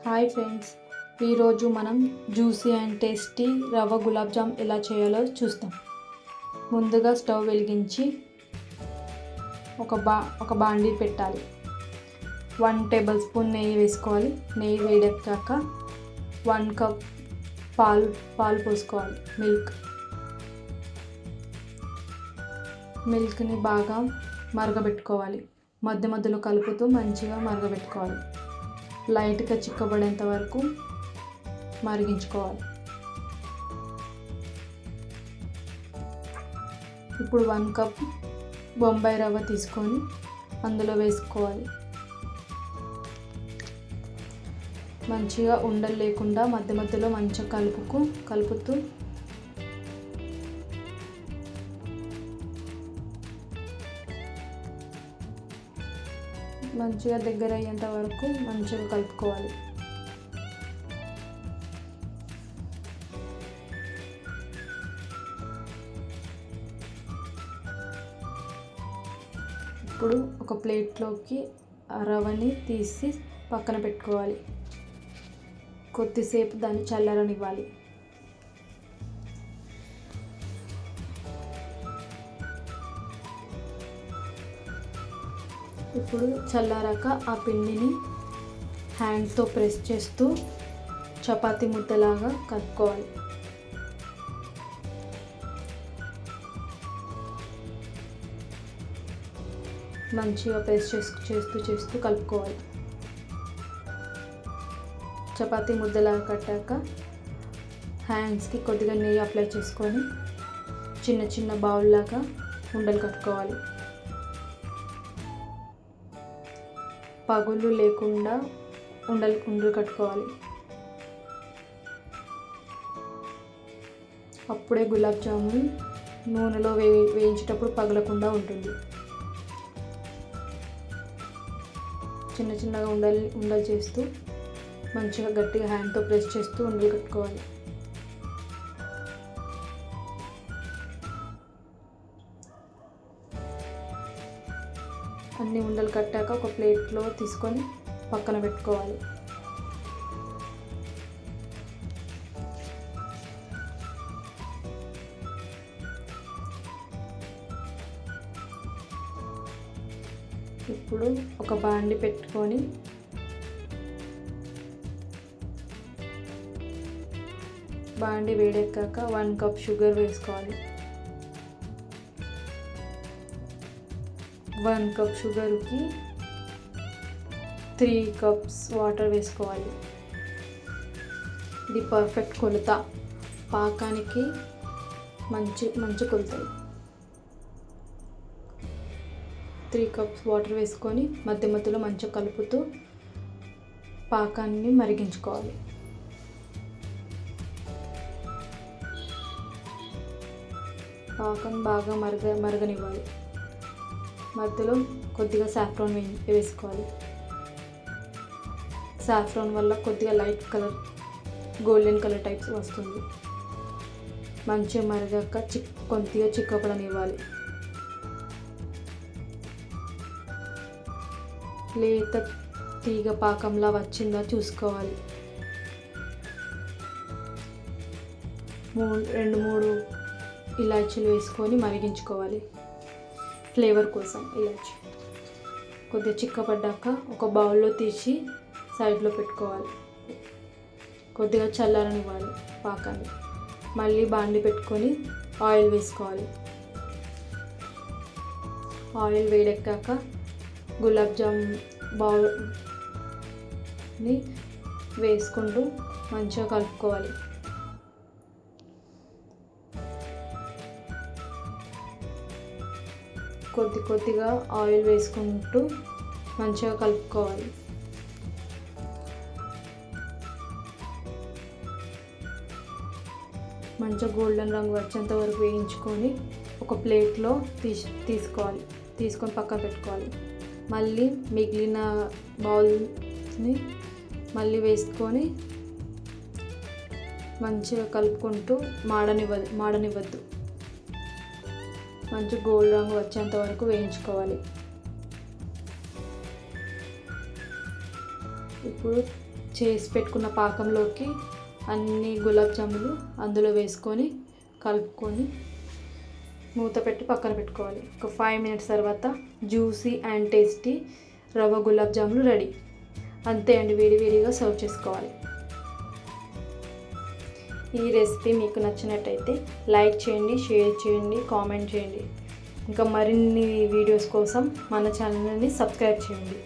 Hi friends, ఈరోజు మనం juicy and tasty రవ్వ గులాబ్ జామ్ ఎలా చేయాలో చూస్తాం. ముందుగా స్టవ్ వెలిగించి ఒక బాండీ పెట్టాలి. 1 టేబుల్ స్పూన్ నెయ్యి వేసుకోవాలి. నెయ్యి వేడెక్కాక 1 కప్ పాలు పోసుకోవాలి. మిల్క్ని బాగా మరగబెట్టుకోవాలి. మధ్య మధ్యలో కలుపుతూ మంచిగా మరగబెట్టుకోవాలి. లైట్గా చిక్కబడేంత వరకు మరిగించుకోవాలి. ఇప్పుడు 1 కప్ బొంబాయి రవ్వ తీసుకొని అందులో వేసుకోవాలి. మంచిగా ఉండలు లేకుండా మధ్య మధ్యలో మంచిగా కలుపుతూ మంచిగా దగ్గర అయ్యేంత వరకు మంచిగా కలుపుకోవాలి. ఇప్పుడు ఒక ప్లేట్లోకి ఆ రవ్వని తీసి పక్కన పెట్టుకోవాలి. కొద్దిసేపు దాన్ని చల్లారనివ్వాలి. ఇప్పుడు చల్లారాక ఆ పిండిని హ్యాండ్తో ప్రెస్ చేస్తూ చపాతీ ముద్దలాగా కలుపుకోవాలి. మంచిగా ప్రెస్ చేస్తూ కలుపుకోవాలి. చపాతీ ముద్దలాగా కట్టాక హ్యాండ్స్కి కొద్దిగా నెయ్యి అప్లై చేసుకొని చిన్న చిన్న బౌల్ లాగా ఉండలు కట్టుకోవాలి. పగుళ్ళు లేకుండా ఉండలు కట్టుకోవాలి. అప్పుడే గులాబ్ జామున్ నూనెలో వేయించేటప్పుడు పగలకుండా ఉంటుంది. చిన్న చిన్నగా ఉండలు చేస్తూ మంచిగా గట్టిగా హ్యాండ్తో ప్రెస్ చేస్తూ ఉండలు కట్టుకోవాలి. అన్ని ఉండలు కట్టాక ఒక ప్లేట్లో తీసుకొని పక్కన పెట్టుకోవాలి. ఇప్పుడు ఒక బాండి పెట్టుకొని బాండి వేడెక్కాక 1 కప్ షుగర్ వేసుకోవాలి. 1 కప్ షుగర్కి 3 కప్స్ వాటర్ వేసుకోవాలి. ఇది పర్ఫెక్ట్ కొలత. పాకానికి మంచి కొలతలు. 3 కప్స్ వాటర్ వేసుకొని మధ్య మధ్యలో మంచిగా కలుపుతూ పాకాన్ని మరిగించుకోవాలి. పాకం బాగా మరగనివ్వాలి. మధ్యలో కొద్దిగా సాఫ్రాన్ వేసుకోవాలి. సాఫ్రాన్ వల్ల కొద్దిగా light colour, golden colour types వస్తుంది. మంచిగా మరిగాక కొద్దిగా చిక్కపడనివ్వాలి. లేత తీగ పాకంలా వచ్చిందా చూసుకోవాలి. 2-3 ఇలాచీలు వేసుకొని మరిగించుకోవాలి. ఫ్లేవర్ కోసం ఇలాచి కొద్దిగా చిక్కపడ్డాక ఒక బౌల్లో తీసి సైడ్లో పెట్టుకోవాలి. కొద్దిగా చల్లారనివ్వాలి పాకాన్ని. మళ్ళీ బాండి పెట్టుకొని ఆయిల్ వేసుకోవాలి. ఆయిల్ వేడెక్కాక గులాబ్ జామ్ బౌల్ని వేసుకుంటూ మంచిగా కలుపుకోవాలి. కొద్దిగా ఆయిల్ వేసుకుంటూ మంచిగా కలుపుకోవాలి. మంచిగా గోల్డెన్ రంగు వచ్చేంత వరకు వేయించుకొని ఒక ప్లేట్లో తీసుకొని పక్కన పెట్టుకోవాలి. మళ్ళీ మిగిలిన బౌల్ని మళ్ళీ వేసుకొని మంచిగా కలుపుకుంటూ మాడనివ్వద్దు. మంచి గోల్డ్ రంగు వచ్చేంత వరకు వేయించుకోవాలి. ఇప్పుడు చేసి పెట్టుకున్న పాకంలోకి అన్ని గులాబ్ జాములు అందులో వేసుకొని కలుపుకొని మూత పెట్టి పక్కన పెట్టుకోవాలి. ఒక 5 మినిట్స్ తర్వాత జ్యూసీ అండ్ టేస్టీ రవ్వ గులాబ్ జాములు రెడీ. అంతే అండి, వేడివేడిగా సర్వ్ చేసుకోవాలి. ఈ రెసిపీ మీకు నచ్చినట్టయితే లైక్ చేయండి, షేర్ చేయండి, కామెంట్ చేయండి. ఇంకా మరిన్ని వీడియోస్ కోసం మన ఛానల్ని సబ్స్క్రైబ్ చేయండి.